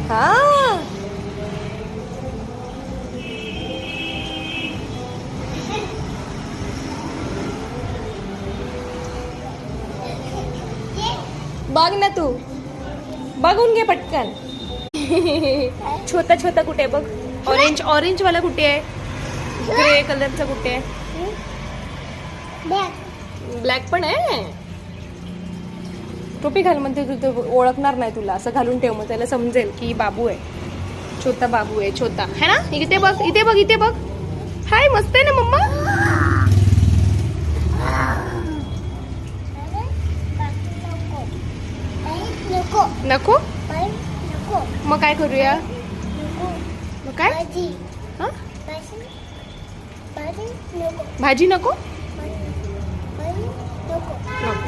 हा बघ ना तू, बघून घे पटकन. छोटा छोटा कुठे आहे बघ. ऑरेंज ऑरेंज वाला कुठे आहे. ग्रे कलरचा कुठे आहे. ब्लॅक पण आहे. टोपी घाल म्हणते तू, तो ओळखणार नाही तुला. असं घालून ठेव मग त्याला समजेल की बाबू आहे. छोटा बाबू आहे, छोटा है ना. इथे बघ, इथे बघ, इथे बघ. हाय, मस्त आहे ना मम्मा. नको. मग काय करूया. मग काय. हा, भाजी नको. नको.